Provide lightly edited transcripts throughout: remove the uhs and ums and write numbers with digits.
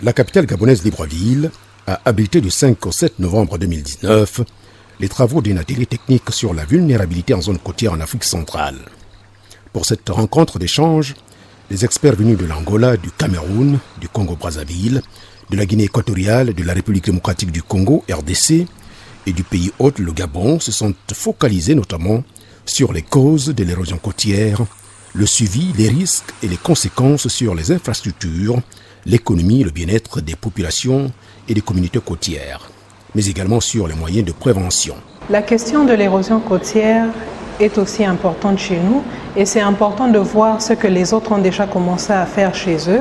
La capitale gabonaise Libreville a abrité du 5 au 7 novembre 2019 les travaux d'un atelier technique sur la vulnérabilité en zone côtière en Afrique centrale. Pour cette rencontre d'échange, les experts venus de l'Angola, du Cameroun, du Congo-Brazzaville, de la Guinée équatoriale, de la République démocratique du Congo, RDC, et du pays hôte, le Gabon, se sont focalisés notamment sur les causes de l'érosion côtière, le suivi, les risques et les conséquences sur les infrastructures, l'économie, le bien-être des populations et des communautés côtières, mais également sur les moyens de prévention. La question de l'érosion côtière est aussi importante chez nous et c'est important de voir ce que les autres ont déjà commencé à faire chez eux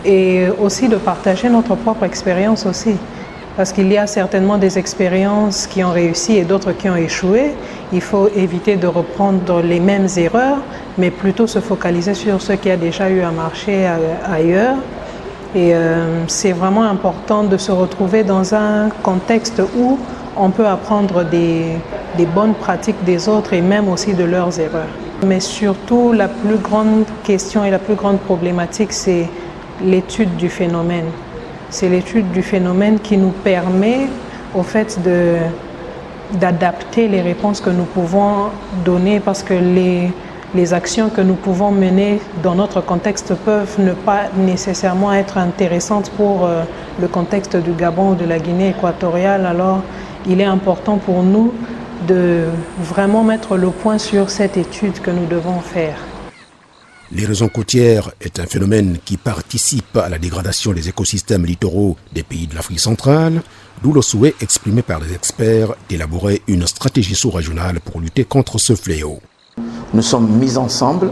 et aussi de partager notre propre expérience aussi. Parce qu'il y a certainement des expériences qui ont réussi et d'autres qui ont échoué. Il faut éviter de reprendre les mêmes erreurs, mais plutôt se focaliser sur ce qui a déjà eu à marcher ailleurs. Et c'est vraiment important de se retrouver dans un contexte où on peut apprendre des bonnes pratiques des autres et même aussi de leurs erreurs. Mais surtout, la plus grande question et la plus grande problématique, c'est l'étude du phénomène. C'est l'étude du phénomène qui nous permet au fait d'adapter les réponses que nous pouvons donner parce que les actions que nous pouvons mener dans notre contexte peuvent ne pas nécessairement être intéressantes pour le contexte du Gabon ou de la Guinée équatoriale. Alors, il est important pour nous de vraiment mettre le point sur cette étude que nous devons faire. L'érosion côtière est un phénomène qui participe à la dégradation des écosystèmes littoraux des pays de l'Afrique centrale, d'où le souhait exprimé par les experts d'élaborer une stratégie sous-régionale pour lutter contre ce fléau. Nous sommes mis ensemble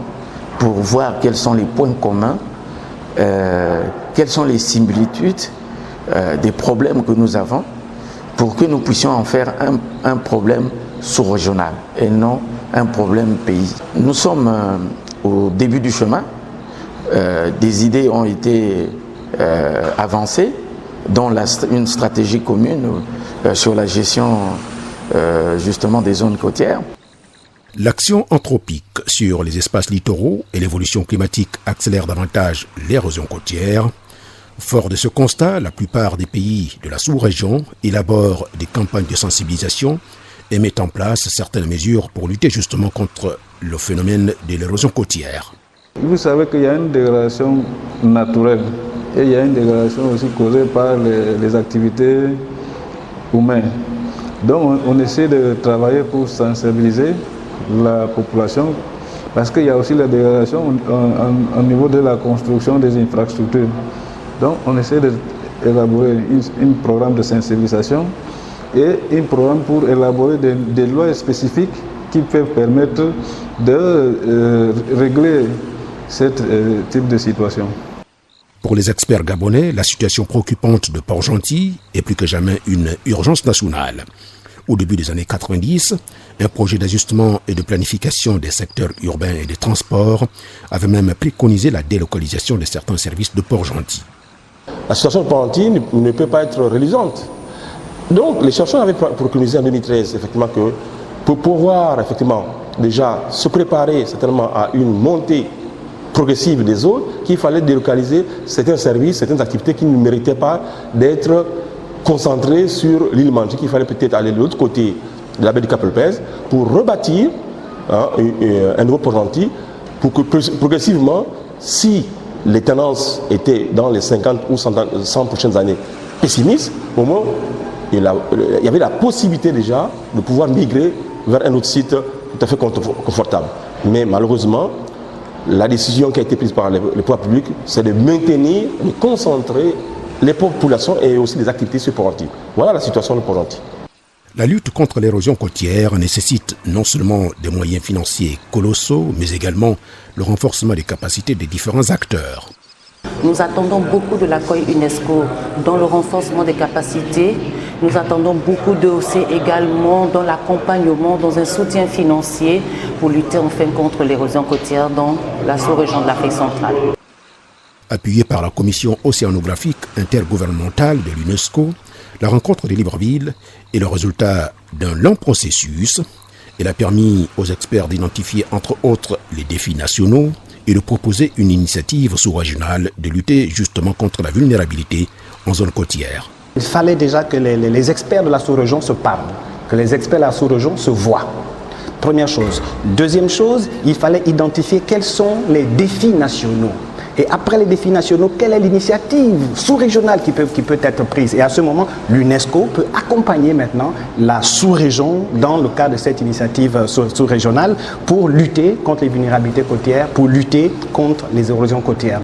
pour voir quels sont les points communs, quelles sont les similitudes des problèmes que nous avons pour que nous puissions en faire un problème sous-régional et non un problème pays. Nous sommes au début du chemin, des idées ont été avancées, dont une stratégie commune sur la gestion justement des zones côtières. L'action anthropique sur les espaces littoraux et l'évolution climatique accélèrent davantage l'érosion côtière. Fort de ce constat, la plupart des pays de la sous-région élaborent des campagnes de sensibilisation et mettent en place certaines mesures pour lutter justement contre le phénomène de l'érosion côtière. Vous savez qu'il y a une dégradation naturelle et il y a une dégradation aussi causée par les activités humaines. Donc on essaie de travailler pour sensibiliser la population parce qu'il y a aussi la dégradation au niveau de la construction des infrastructures. Donc on essaie d'élaborer un programme de sensibilisation et un programme pour élaborer des lois spécifiques qui peuvent permettre de régler ce type de situation. Pour les experts gabonais, la situation préoccupante de Port-Gentil est plus que jamais une urgence nationale. Au début des années 90, un projet d'ajustement et de planification des secteurs urbains et des transports avait même préconisé la délocalisation de certains services de Port-Gentil. La situation de Port-Gentil ne peut pas être reluisante. Donc les chercheurs avaient préconisé en 2013 effectivement que pour pouvoir effectivement déjà se préparer certainement à une montée progressive des eaux, qu'il fallait délocaliser certains services, certaines activités qui ne méritaient pas d'être concentrées sur l'île Mandji, qu'il fallait peut-être aller de l'autre côté de la baie du Cap-Lopez pour rebâtir un nouveau Port-Gentil pour que progressivement, si les tendances étaient dans les 50 ou 100 prochaines années pessimistes, au moins il y avait la possibilité déjà de pouvoir migrer vers un autre site tout à fait confortable. Mais malheureusement, la décision qui a été prise par les pouvoirs publics, c'est de maintenir, de concentrer les populations et aussi les activités sur Port-Gentil. Voilà la situation de Port-Gentil. La lutte contre l'érosion côtière nécessite non seulement des moyens financiers colossaux, mais également le renforcement des capacités des différents acteurs. Nous attendons beaucoup de l'accueil UNESCO dans le renforcement des capacités. Nous attendons beaucoup d'eux aussi également dans l'accompagnement, dans un soutien financier pour lutter enfin contre l'érosion côtière dans la sous-région de l'Afrique centrale. Appuyée par la commission océanographique intergouvernementale de l'UNESCO, la rencontre de Libreville est le résultat d'un long processus. Elle a permis aux experts d'identifier entre autres les défis nationaux et de proposer une initiative sous-régionale de lutter justement contre la vulnérabilité en zone côtière. Il fallait déjà que les experts de la sous-région se parlent, que les experts de la sous-région se voient. Première chose. Deuxième chose, il fallait identifier quels sont les défis nationaux. Et après les défis nationaux, quelle est l'initiative sous-régionale qui peut être prise? Et à ce moment, l'UNESCO peut accompagner maintenant la sous-région dans le cadre de cette initiative sous-régionale pour lutter contre les vulnérabilités côtières, pour lutter contre les érosions côtières.